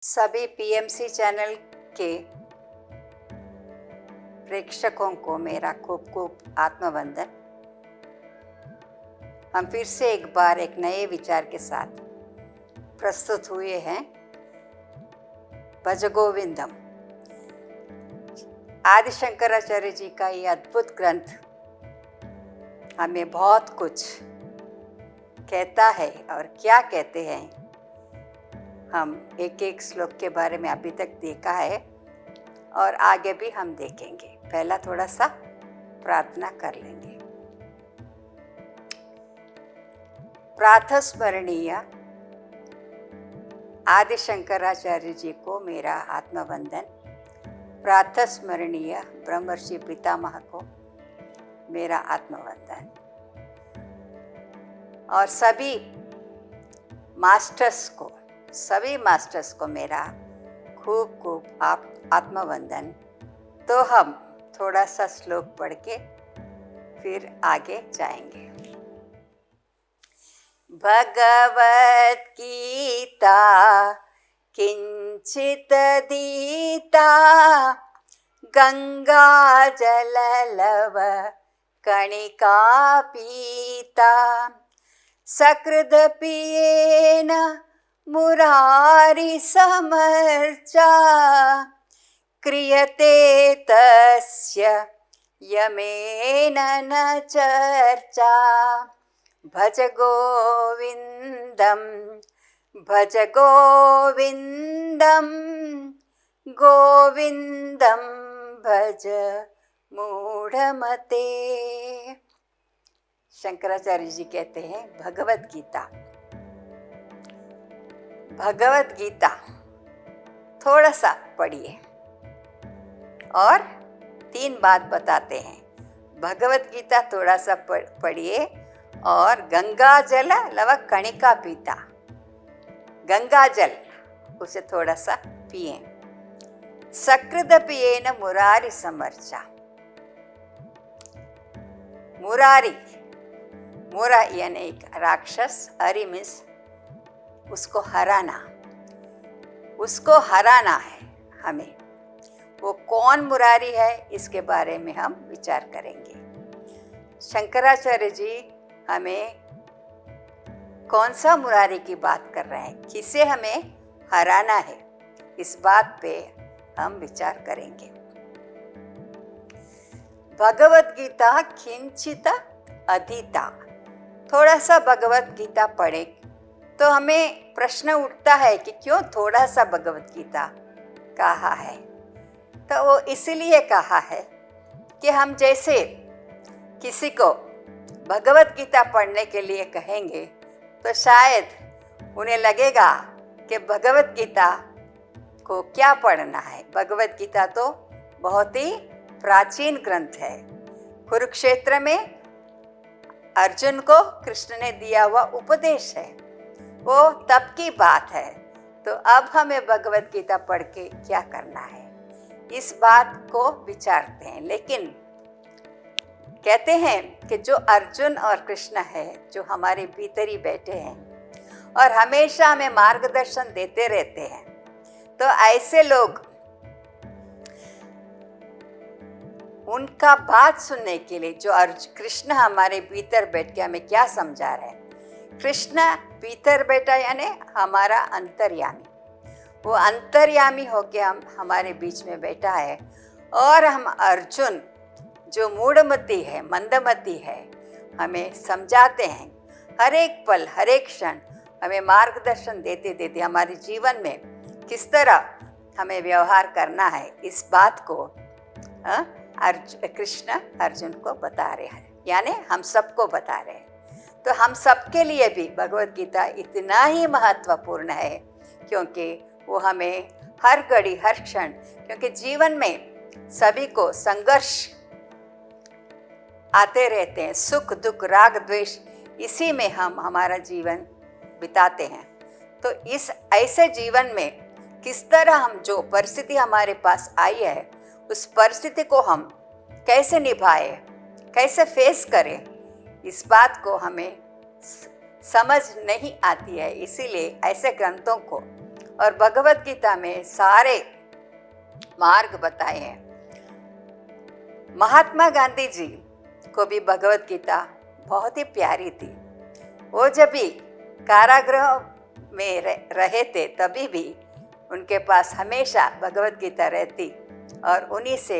सभी PMC channel के प्रेक्षकों को मेरा खूब खूब आत्मवंदन। हम फिर से एक बार एक नए विचार के साथ प्रस्तुत हुए हैं। भज गोविंदम, आदि शंकराचार्य जी का ये अद्भुत ग्रंथ हमें बहुत कुछ कहता है। और क्या कहते हैं, हम एक एक श्लोक के बारे में अभी तक देखा है और आगे भी हम देखेंगे। पहला थोड़ा सा प्रार्थना कर लेंगे। प्रातःस्मरणीय आदि शंकराचार्य जी को मेरा आत्मवंदन। प्रातःस्मरणीय ब्रह्मर्षि पितामह को मेरा आत्मवंदन। और सभी मास्टर्स को मेरा खूब खूब आत्मवंदन। तो हम थोड़ा सा श्लोक पढ़ के फिर आगे जाएंगे। भगवत गीता किंचित दीता, गंगा जल लव कणिका पीता, सकृद पियेन मुरारी समर्चा, क्रियते तस्य यमेन न चर्चा। भज गोविंदम भज गोविंदम, गोविंदम भज मूढ़मते। शंकराचार्य जी कहते हैं भगवत गीता थोड़ा सा पढ़िए और 3 बात बताते हैं। भगवत गीता थोड़ा सा पढ़िए और गंगा जल लव कणिका पीता, गंगा जल उसे थोड़ा सा पिए। सकृद पियेन मुरारी समर्चा, मुरा यानी एक राक्षस, हरि मीन्स उसको हराना है हमें। वो कौन मुरारी है, इसके बारे में हम विचार करेंगे। शंकराचार्य जी हमें कौन सा मुरारी की बात कर रहे हैं, किसे हमें हराना है, इस बात पे हम विचार करेंगे। भगवत गीता किंचित अधीता, थोड़ा सा भगवत गीता पढ़े तो हमें प्रश्न उठता है कि क्यों थोड़ा सा भगवत गीता कहा है। तो वो इसलिए कहा है कि हम जैसे किसी को भगवत गीता पढ़ने के लिए कहेंगे तो शायद उन्हें लगेगा कि भगवत गीता को क्या पढ़ना है। भगवत गीता तो बहुत ही प्राचीन ग्रंथ है। कुरुक्षेत्र में अर्जुन को कृष्ण ने दिया हुआ उपदेश है, वो तब की बात है। तो अब हमें भगवत गीता पढ़ के क्या करना है, इस बात को विचारते हैं। लेकिन कहते हैं कि जो अर्जुन और कृष्ण है, जो हमारे भीतर ही बैठे हैं और हमेशा हमें मार्गदर्शन देते रहते हैं, तो ऐसे लोग उनका बात सुनने के लिए, जो कृष्ण हमारे भीतर बैठ के हमें क्या समझा रहे हैं। कृष्ण भीतर बैठा यानी हमारा अंतर्यामी, वो अंतर्यामी होके हमारे बीच में बैठा है। और हम अर्जुन जो मूढ़मती है, मंदमती है, हमें समझाते हैं। हर एक पल, हर एक क्षण हमें मार्गदर्शन देते देते हमारे जीवन में किस तरह हमें व्यवहार करना है, इस बात को कृष्ण अर्जुन को बता रहे हैं, यानी हम सबको बता रहे हैं। तो हम सबके लिए भी भगवत गीता इतना ही महत्वपूर्ण है, क्योंकि वो हमें हर घड़ी हर क्षण, क्योंकि जीवन में सभी को संघर्ष आते रहते हैं, सुख दुख राग द्वेष, इसी में हम हमारा जीवन बिताते हैं। तो इस ऐसे जीवन में किस तरह हम, जो परिस्थिति हमारे पास आई है, उस परिस्थिति को हम कैसे निभाए, कैसे फेस करें, इस बात को हमें समझ नहीं आती है। इसीलिए ऐसे ग्रंथों को और भगवत गीता में सारे मार्ग बताए हैं। महात्मा गांधी जी को भी भगवत गीता बहुत ही प्यारी थी। वो जब भी कारागृह में रहे थे तभी भी उनके पास हमेशा भगवत गीता रहती और उन्हीं से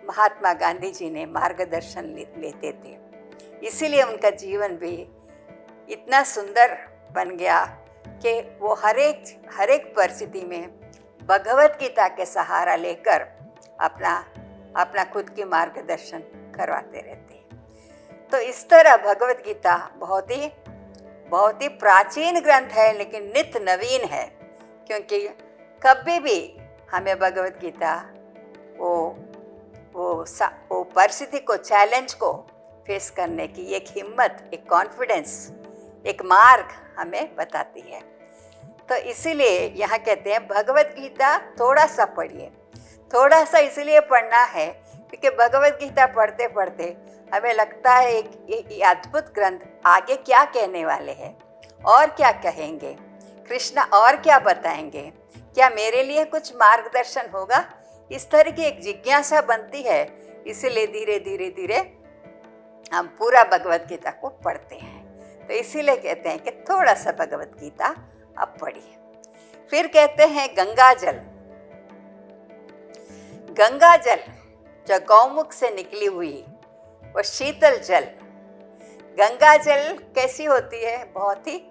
महात्मा गांधी जी ने मार्गदर्शन लेते थे। इसीलिए उनका जीवन भी इतना सुंदर बन गया कि वो हर एक परिस्थिति में भगवत गीता के सहारा लेकर अपना खुद की मार्गदर्शन करवाते रहते हैं। तो इस तरह भगवत गीता बहुत ही प्राचीन ग्रंथ है, लेकिन नित्य नवीन है, क्योंकि कभी भी हमें भगवत गीता वो परिस्थिति को, चैलेंज को फेस करने की एक हिम्मत, एक कॉन्फिडेंस, एक मार्ग हमें बताती है। तो इसीलिए यहाँ कहते हैं भगवत गीता थोड़ा सा पढ़िए। थोड़ा सा इसलिए पढ़ना है क्योंकि भगवत गीता पढ़ते पढ़ते हमें लगता है एक अद्भुत ग्रंथ, आगे क्या कहने वाले हैं और क्या कहेंगे, कृष्ण और क्या बताएंगे, क्या मेरे लिए कुछ मार्गदर्शन होगा, इस तरह की एक जिज्ञासा बनती है। इसीलिए धीरे धीरे हम पूरा भगवत गीता को पढ़ते हैं। तो इसीलिए कहते हैं कि थोड़ा सा भगवत गीता अब पढ़िए। फिर कहते हैं गंगा जल। गंगा जल जो गौमुख से निकली हुई वो शीतल जल। गंगा जल कैसी होती है? बहुत ही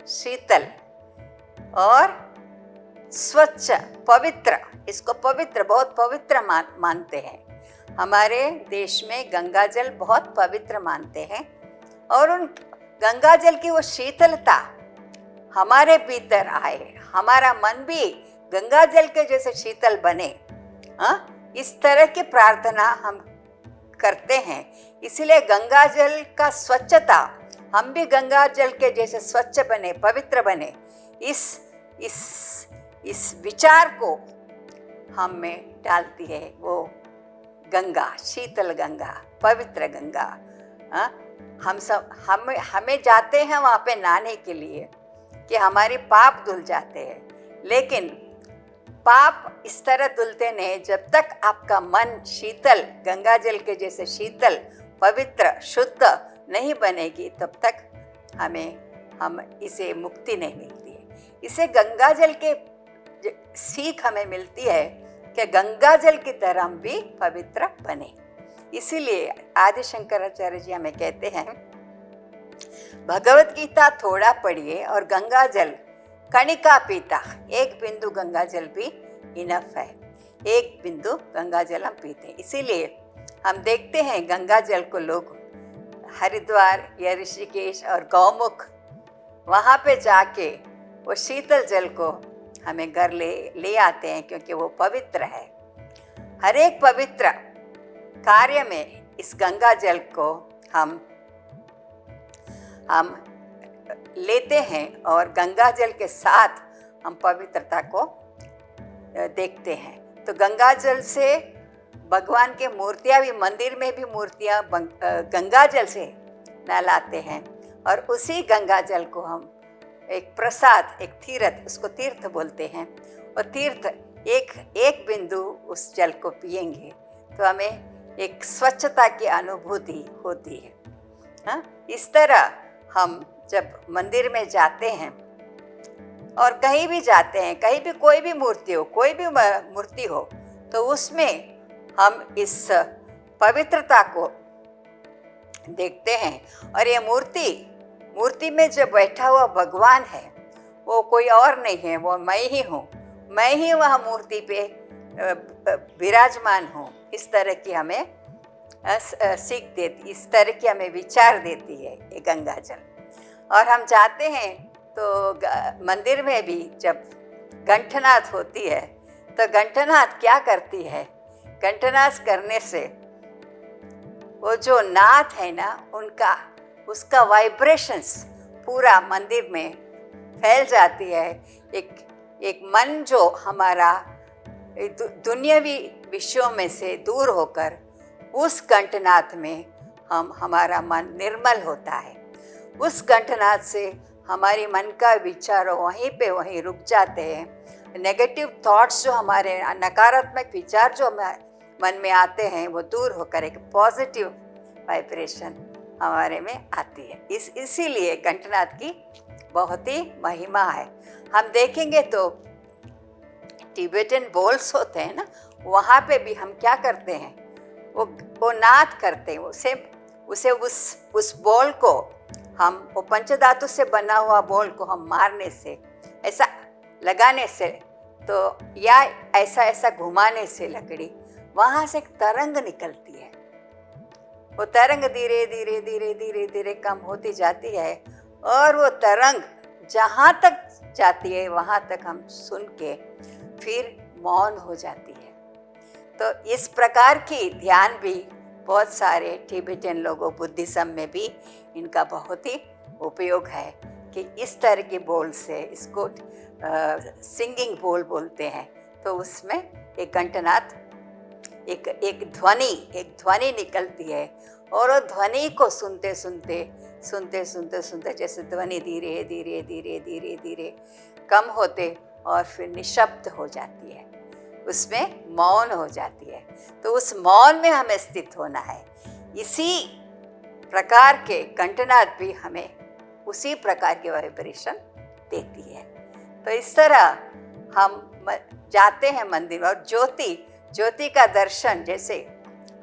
शीतल और स्वच्छ, पवित्र। इसको पवित्र, बहुत पवित्र मानते हैं। हमारे देश में गंगा जल बहुत पवित्र मानते हैं और उन गंगा जल की वो शीतलता हमारे भीतर आए, हमारा मन भी गंगा जल के जैसे शीतल बने। इस तरह की प्रार्थना हम करते हैं। इसलिए गंगा जल का स्वच्छता, हम भी गंगा जल के जैसे स्वच्छ बने, पवित्र बने, इस विचार को हम में डालती है वो गंगा, शीतल गंगा, पवित्र गंगा। हमें जाते हैं वहाँ पे नहाने के लिए कि हमारे पाप धुल जाते हैं, लेकिन पाप इस तरह धुलते नहीं जब तक आपका मन शीतल, गंगा जल के जैसे शीतल, पवित्र, शुद्ध नहीं बनेगी, तब तक हम इसे मुक्ति नहीं मिलती है। इसे गंगा जल के सीख हमें मिलती है कि गंगा जल की तरह हम भी पवित्र बने। इसीलिए आदि शंकराचार्य जी हमें कहते हैं भगवत गीता थोड़ा पढ़िए और गंगा जल कणिका पीता, एक बिंदु गंगा जल भी इनफ है। एक बिंदु गंगा जल हम पीते हैं। इसीलिए हम देखते हैं गंगा जल को लोग हरिद्वार या ऋषिकेश और गौमुख वहाँ पे जाके वो शीतल जल को हमें घर ले आते हैं, क्योंकि वो पवित्र है। हर एक पवित्र कार्य में इस गंगा जल को हम लेते हैं और गंगा जल के साथ हम पवित्रता को देखते हैं। तो गंगा जल से भगवान की मूर्तियाँ भी, मंदिर में भी मूर्तियाँ गंगा जल से नहलाते हैं और उसी गंगा जल को हम एक प्रसाद, एक तीर्थ, उसको तीर्थ बोलते हैं, और तीर्थ एक बिंदु उस जल को पिएंगे तो हमें एक स्वच्छता की अनुभूति होती है। इस तरह हम जब मंदिर में जाते हैं और कहीं भी जाते हैं, कहीं भी कोई भी मूर्ति हो, तो उसमें हम इस पवित्रता को देखते हैं। और ये मूर्ति में जो बैठा हुआ भगवान है वो कोई और नहीं है, वो मैं ही हूँ। मैं ही वह मूर्ति पे विराजमान हूँ। इस तरह की हमें सीख देती, इस तरह की हमें विचार देती है ये गंगा जल। और हम जाते हैं तो मंदिर में भी जब घंटनाद होती है तो घंटनाद क्या करती है? घंटनाद करने से वो जो नाद है ना, उसका वाइब्रेशंस पूरा मंदिर में फैल जाती है। एक मन जो हमारा दुनियावी विषयों में से दूर होकर उस घंटनाद में हमारा मन निर्मल होता है। उस घंटनाद से हमारी मन का विचार वहीं पे वहीं रुक जाते हैं। नेगेटिव थॉट्स जो हमारे नकारात्मक विचार जो मन में आते हैं वो दूर होकर एक पॉजिटिव वाइब्रेशन हमारे में आती है। इसीलिए कंठनाद की बहुत ही महिमा है। हम देखेंगे तो टिबेटन बोल्स होते हैं ना, वहाँ पे भी हम क्या करते हैं, वो नाद करते हैं। उसे उस बॉल को हम, वो पंचधातु से बना हुआ बॉल को हम मारने से, ऐसा लगाने से, तो या ऐसा घुमाने से लकड़ी, वहाँ से एक तरंग निकलती है। वो तरंग धीरे धीरे धीरे धीरे धीरे कम होती जाती है और वो तरंग जहाँ तक जाती है वहाँ तक हम सुन के फिर मौन हो जाती है। तो इस प्रकार की ध्यान भी बहुत सारे टिबेटन लोगों, बुद्धिज्म में भी इनका बहुत ही उपयोग है कि इस तरह के बोल से, इसको सिंगिंग बोल बोलते हैं, तो उसमें एक कंठनाद, एक ध्वनि निकलती है और वो ध्वनि को सुनते सुनते जैसे ध्वनि धीरे धीरे धीरे धीरे धीरे कम होते और फिर निशब्द हो जाती है, उसमें मौन हो जाती है। तो उस मौन में हमें स्थित होना है। इसी प्रकार के कंठनाद भी हमें उसी प्रकार के वाइब्रेशन देती है। तो इस तरह हम जाते हैं मंदिर में और ज्योति का दर्शन जैसे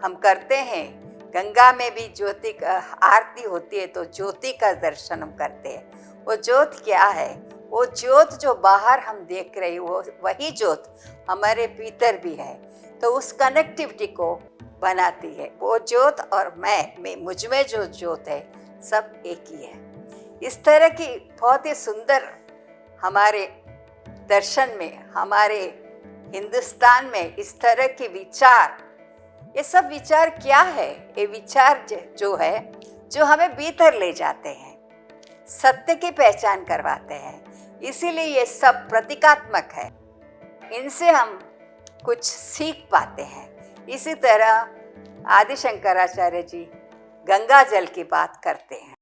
हम करते हैं, गंगा में भी ज्योति का आरती होती है तो ज्योति का दर्शन हम करते हैं। वो ज्योत क्या है? वो ज्योत जो बाहर हम देख रहे हैं वो वही ज्योत हमारे भीतर भी है, तो उस कनेक्टिविटी को बनाती है। वो ज्योत और मैं मुझ में जो ज्योत है सब एक ही है। इस तरह की बहुत ही सुंदर हमारे दर्शन में, हमारे हिंदुस्तान में इस तरह के विचार, ये सब विचार क्या है? ये विचार जो है जो हमें भीतर ले जाते हैं, सत्य की पहचान करवाते हैं। इसीलिए ये सब प्रतीकात्मक है, इनसे हम कुछ सीख पाते हैं। इसी तरह आदि शंकराचार्य जी गंगा जल की बात करते हैं।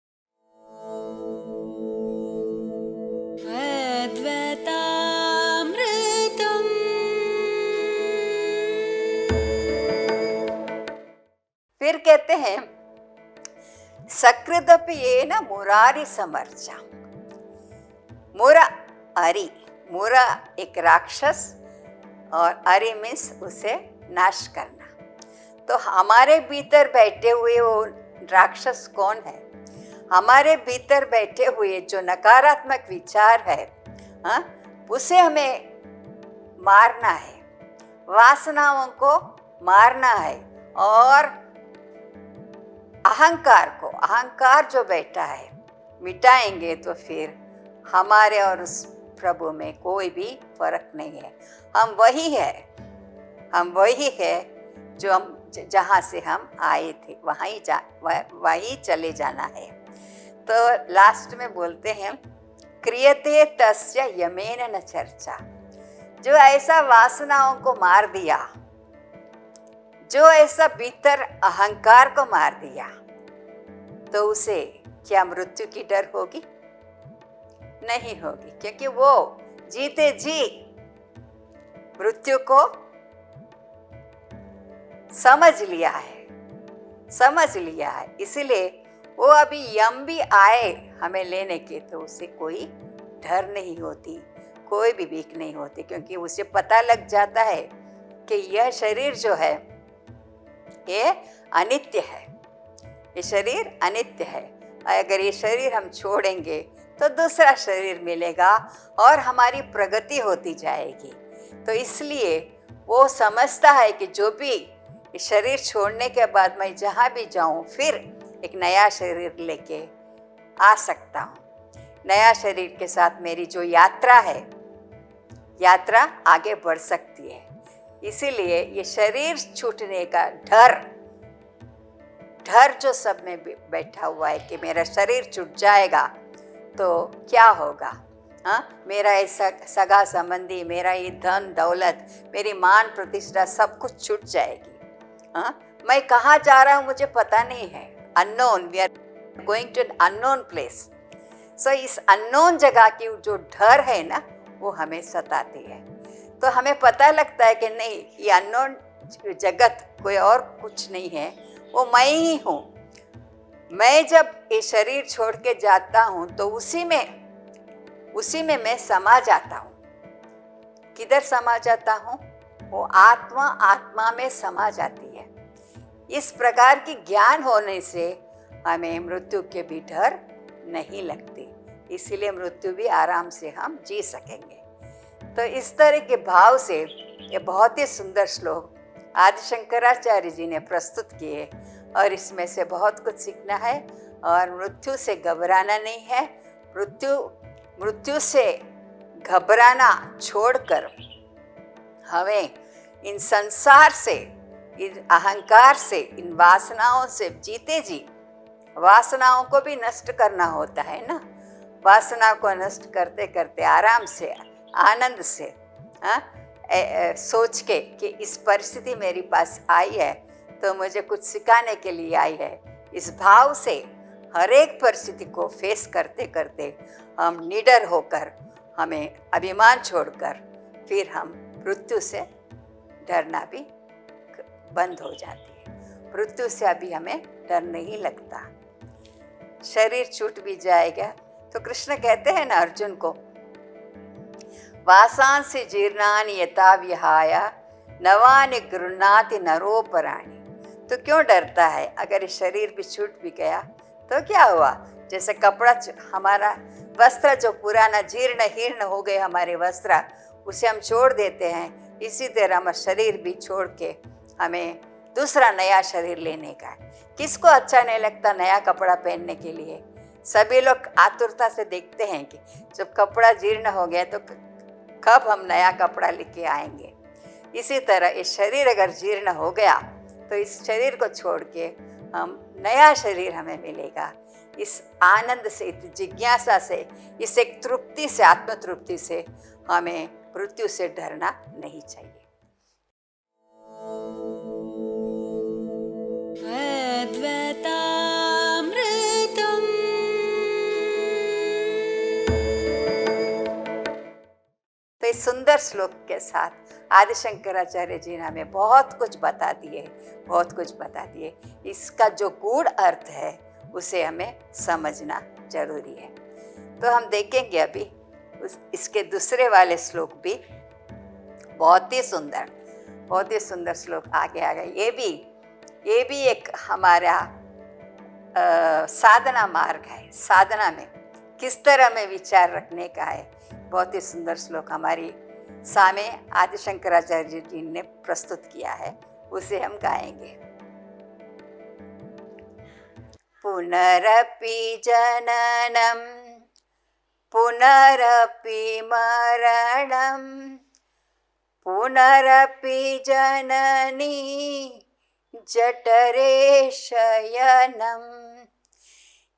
फिर कहते हैं सकृदपि येन मुरारी समर्चा। मुरा अरि, मुरा एक राक्षस और अरि मीन्स उसे नाश करना। तो हमारे भीतर बैठे हुए वो राक्षस कौन है? हमारे भीतर बैठे हुए जो नकारात्मक विचार है, उसे हमें मारना है, वासनाओं को मारना है और अहंकार जो बैठा है मिटाएंगे तो फिर हमारे और उस प्रभु में कोई भी फर्क नहीं है। हम वही है जो हम जहाँ से हम आए थे वहीं चले जाना है। तो लास्ट में बोलते हैं क्रियते तस्य यमेन न चर्चा। जो ऐसा वासनाओं को मार दिया, जो ऐसा भीतर अहंकार को मार दिया, तो उसे क्या मृत्यु की डर होगी? नहीं होगी, क्योंकि वो जीते जी मृत्यु को समझ लिया है। इसलिए वो अभी यम भी आए हमें लेने के तो उसे कोई डर नहीं होती, कोई भी बीक नहीं होती, क्योंकि उसे पता लग जाता है कि यह शरीर जो है ये अनित्य है, ये शरीर अनित्य है। अगर ये शरीर हम छोड़ेंगे तो दूसरा शरीर मिलेगा और हमारी प्रगति होती जाएगी। तो इसलिए वो समझता है कि जो भी शरीर छोड़ने के बाद मैं जहाँ भी जाऊँ फिर एक नया शरीर लेके आ सकता हूँ। नया शरीर के साथ मेरी जो यात्रा है, यात्रा आगे बढ़ सकती है। इसीलिए ये शरीर छूटने का डर जो सब में बैठा हुआ है कि मेरा शरीर छूट जाएगा तो क्या होगा, मेरा ऐसा सगा संबंधी, मेरा ये धन दौलत, मेरी मान प्रतिष्ठा सब कुछ छूट जाएगी। मैं कहाँ जा रहा हूँ मुझे पता नहीं है, unknown, we are going to an unknown place. So इस अननोन जगह की जो डर है ना, वो हमें सताती है। तो हमें पता लगता है कि नहीं, ये अननोन जगत कोई और कुछ नहीं है, वो मैं ही हूँ। मैं जब ये शरीर छोड़ के जाता हूँ तो उसी में मैं समा जाता हूँ। किधर समा जाता हूँ? वो आत्मा में समा जाती है। इस प्रकार की ज्ञान होने से हमें मृत्यु के भी डर नहीं लगती, इसीलिए मृत्यु भी आराम से हम जी सकेंगे। तो इस तरह के भाव से ये बहुत ही सुंदर श्लोक आदि शंकराचार्य जी ने प्रस्तुत किए, और इसमें से बहुत कुछ सीखना है। और मृत्यु से घबराना नहीं है। मृत्यु से घबराना छोड़कर हमें इन संसार से, इन अहंकार से, इन वासनाओं से जीते जी वासनाओं को भी नष्ट करना होता है ना। वासना को नष्ट करते करते आराम से, आनंद से, सोच के कि इस परिस्थिति मेरे पास आई है तो मुझे कुछ सिखाने के लिए आई है, इस भाव से हर एक परिस्थिति को फेस करते करते हम निडर होकर, हमें अभिमान छोड़कर, फिर हम मृत्यु से डरना भी बंद हो जाती है। मृत्यु से अभी हमें डर नहीं लगता। शरीर छूट भी जाएगा तो कृष्ण कहते हैं ना अर्जुन को, वासांसि जीर्णानि यथा विहाय नवानि गृह्णाति नरोपराणि। तो क्यों डरता है? अगर शरीर भी छूट भी गया तो क्या हुआ? जैसे कपड़ा, हमारा वस्त्र जो पुराना जीर्ण हीर्ण हो गए हमारे वस्त्र, उसे हम छोड़ देते हैं, इसी तरह हमारा शरीर भी छोड़ के हमें दूसरा नया शरीर लेने का है। किसको अच्छा नहीं लगता नया कपड़ा पहनने के लिए? सभी लोग आतुरता से देखते हैं कि जब कपड़ा जीर्ण हो गया तो कब हम नया कपड़ा लेके आएंगे। इसी तरह ये शरीर अगर जीर्ण हो गया तो इस शरीर को छोड़ के हम नया शरीर हमें मिलेगा। इस आनंद से, इस जिज्ञासा से, इस एक तृप्ति से, आत्मतृप्ति से हमें मृत्यु से डरना नहीं चाहिए। तो इस सुंदर श्लोक के साथ आदि शंकराचार्य जी ने हमें बहुत कुछ बता दिए। इसका जो गूढ़ अर्थ है उसे हमें समझना जरूरी है। तो हम देखेंगे अभी इसके दूसरे वाले श्लोक भी बहुत ही सुंदर श्लोक आगे आ गए। ये भी एक हमारा साधना मार्ग है। साधना में किस तरह में विचार रखने का है, बहुत ही सुंदर श्लोक हमारी सामने आदि शंकराचार्य जी ने प्रस्तुत किया है, उसे हम गाएंगे। पुनरपि जननम पुनरपि मरणम पुनरपि जननी जठरे शयनम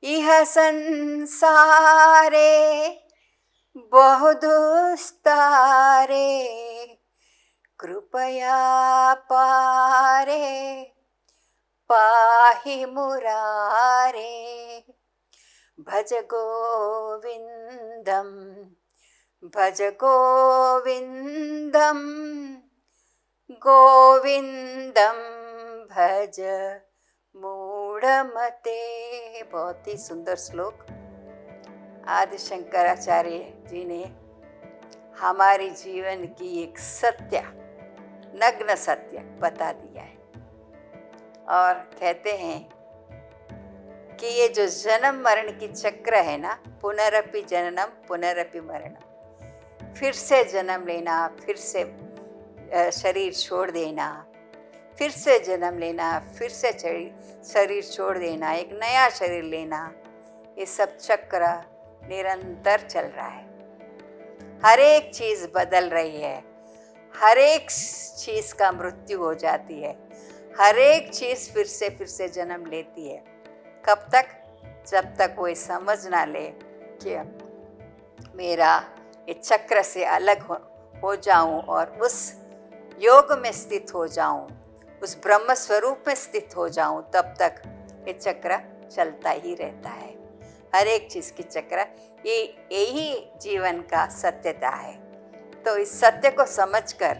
इह संसारे बहुदुस्तारे कृपया पारे पाहि मुरारे भज गोविंदम गोविंदम भज मूढ़मते। बहुत ही सुंदर श्लोक आदि शंकराचार्य जी ने हमारे जीवन की एक नग्न सत्य बता दिया है। और कहते हैं कि ये जो जन्म मरण की चक्र है ना, पुनरपि जननम पुनरपि मरणम, फिर से जन्म लेना, फिर से शरीर छोड़ देना, फिर से जन्म लेना, फिर से शरीर छोड़ देना, एक नया शरीर लेना, ये सब चक्र निरंतर चल रहा है। हर एक चीज़ बदल रही है, हर एक चीज़ का मृत्यु हो जाती है, हर एक चीज़ फिर से जन्म लेती है। कब तक? जब तक वो समझ ना ले कि मेरा ये चक्र से अलग हो जाऊं और उस योग में स्थित हो जाऊं, उस ब्रह्म स्वरूप में स्थित हो जाऊं, तब तक ये चक्र चलता ही रहता है। हर एक चीज़ की चक्र, ये यही जीवन का सत्यता है। तो इस सत्य को समझकर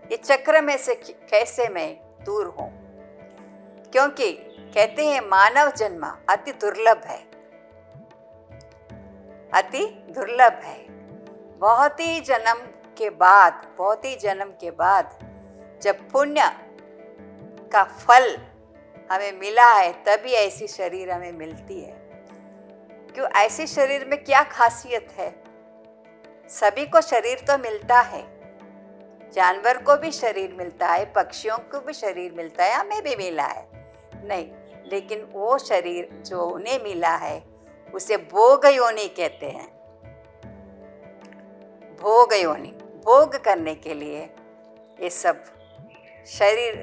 ये चक्र में से कैसे मैं दूर हूँ, क्योंकि कहते हैं मानव जन्म अति दुर्लभ है, अति दुर्लभ है। बहुत ही जन्म के बाद जब पुण्य का फल हमें मिला है, तभी ऐसी शरीर हमें मिलती है। क्यों? ऐसे शरीर में क्या खासियत है? सभी को शरीर तो मिलता है, जानवर को भी शरीर मिलता है, पक्षियों को भी शरीर मिलता है, हमें भी मिला है, नहीं, लेकिन वो शरीर जो उन्हें मिला है उसे भोग योनि कहते हैं। भोग योनि, भोग करने के लिए ये सब शरीर,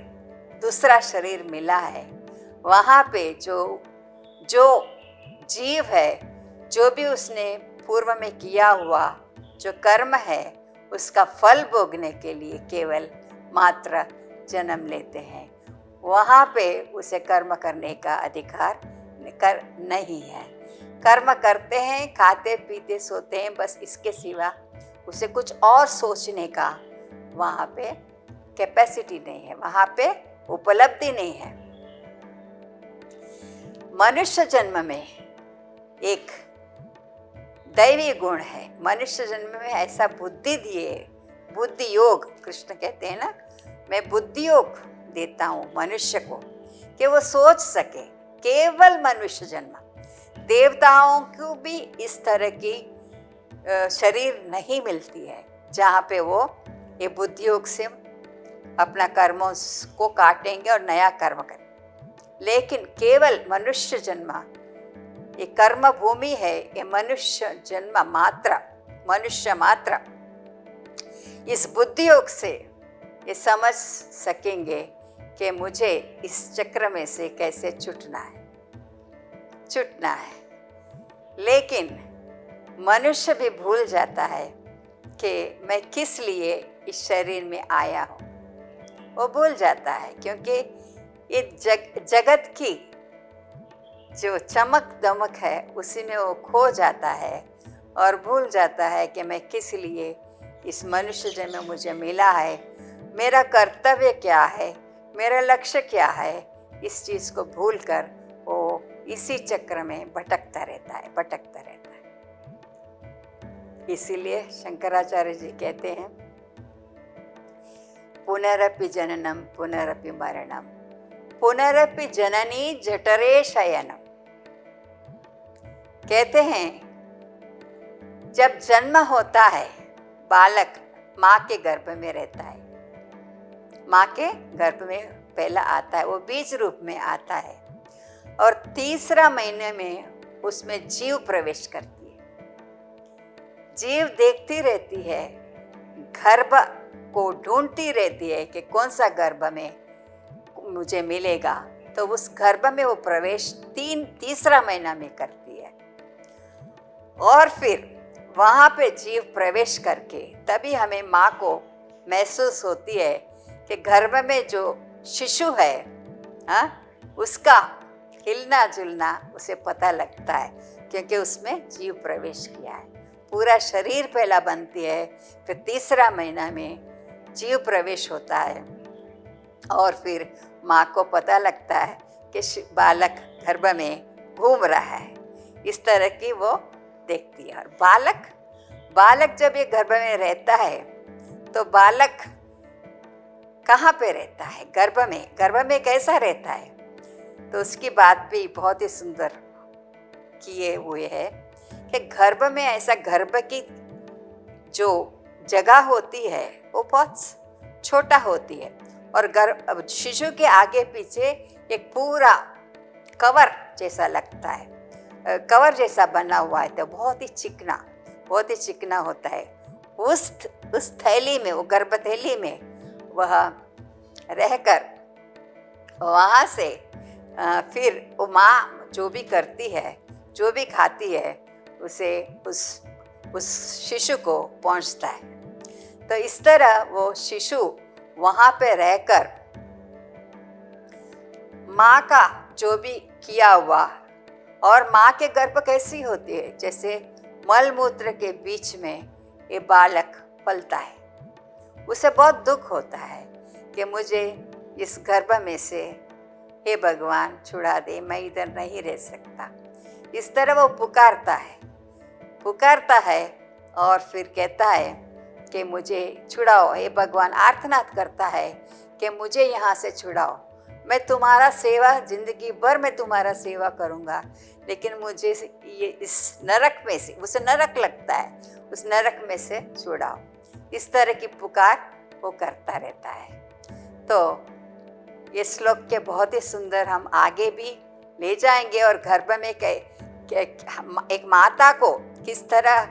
दूसरा शरीर मिला है। वहाँ पे जो जीव है, जो भी उसने पूर्व में किया हुआ जो कर्म है, उसका फल भोगने के लिए केवल मात्र जन्म लेते हैं। वहाँ पे उसे कर्म करने का अधिकार नहीं है। कर्म करते हैं, खाते पीते सोते हैं, बस इसके सिवा उसे कुछ और सोचने का वहाँ पे कैपेसिटी नहीं है, वहाँ पे उपलब्धि नहीं है। मनुष्य जन्म में एक दैवी गुण है। मनुष्य जन्म में ऐसा बुद्धि दिए, बुद्धि योग, कृष्ण कहते हैं ना, मैं बुद्धि योग देता हूँ मनुष्य को कि वो सोच सके। केवल मनुष्य जन्म, देवताओं को भी इस तरह की शरीर नहीं मिलती है जहाँ पे वो ये बुद्धि योग से अपना कर्मों को काटेंगे और नया कर्म करेंगे। लेकिन केवल मनुष्य जन्म ये कर्म भूमि है। ये मनुष्य जन्म मात्र, मनुष्य मात्र इस बुद्धि योग से ये समझ सकेंगे कि मुझे इस चक्र में से कैसे छूटना है। लेकिन मनुष्य भी भूल जाता है कि मैं किस लिए इस शरीर में आया हूँ। वो भूल जाता है, क्योंकि ये जगत की जो चमक दमक है उसी में वो खो जाता है और भूल जाता है कि मैं किस लिए इस मनुष्य जन्म मुझे मिला है, मेरा कर्तव्य क्या है, मेरा लक्ष्य क्या है। इस चीज़ को भूलकर वो इसी चक्र में भटकता रहता है। इसीलिए शंकराचार्य जी कहते हैं, पुनरपि जननम पुनरपि मरणम पुनरपि जननी जठरे शयनम। कहते हैं जब जन्म होता है बालक माँ के गर्भ में रहता है, माँ के गर्भ में पहला आता है, वो बीज रूप में आता है, और तीसरा महीने में उसमें जीव प्रवेश करती है। जीव देखती रहती है, गर्भ को ढूंढती रहती है कि कौन सा गर्भ में मुझे मिलेगा, तो उस गर्भ में वो प्रवेश तीसरा महीना में करती है। और फिर वहाँ पे जीव प्रवेश करके तभी हमें माँ को महसूस होती है कि गर्भ में जो शिशु है, उसका हिलना जुलना उसे पता लगता है, क्योंकि उसमें जीव प्रवेश किया है। पूरा शरीर पहला बनती है, फिर तीसरा महीना में जीव प्रवेश होता है, और फिर माँ को पता लगता है कि बालक गर्भ में घूम रहा है। इस तरह की वो देखती है। और बालक जब ये गर्भ में रहता है तो बालक कहाँ पे रहता है? गर्भ में कैसा रहता है? तो उसकी बात भी बहुत ही सुंदर किए हुए है कि गर्भ में ऐसा, गर्भ की जो जगह होती है वो बहुत छोटा होती है, और शिशु के आगे पीछे एक पूरा कवर जैसा लगता है, कवर जैसा बना हुआ है, तो बहुत ही चिकना होता है। उस थैली में, वो गर्भ थैली में वह रहकर वहाँ से फिर वो माँ जो भी करती है, जो भी खाती है, उसे उस शिशु को पहुँचता है। तो इस तरह वो शिशु वहाँ पे रहकर माँ का जो भी किया हुआ और माँ के गर्भ कैसी होती है, जैसे मल मूत्र के बीच में ये बालक पलता है। उसे बहुत दुख होता है कि मुझे इस गर्भ में से हे भगवान छुड़ा दे, मैं इधर नहीं रह सकता। इस तरह वो पुकारता है और फिर कहता है कि मुझे छुड़ाओ, हे भगवान आर्तनाद करता है कि मुझे यहाँ से छुड़ाओ। मैं तुम्हारा सेवा, जिंदगी भर मैं तुम्हारा सेवा करूँगा, लेकिन मुझे ये इस नरक में से, उसे नरक लगता है, उस नरक में से छुड़ाओ। इस तरह की पुकार वो करता रहता है। तो ये श्लोक के बहुत ही सुंदर हम आगे भी ले जाएंगे और गर्भ में एक माता को किस तरह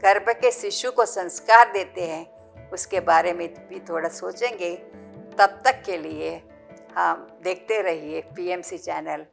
गर्भ के शिशु को संस्कार देते हैं उसके बारे में भी थोड़ा सोचेंगे। तब तक के लिए हम देखते रहिए PMC चैनल।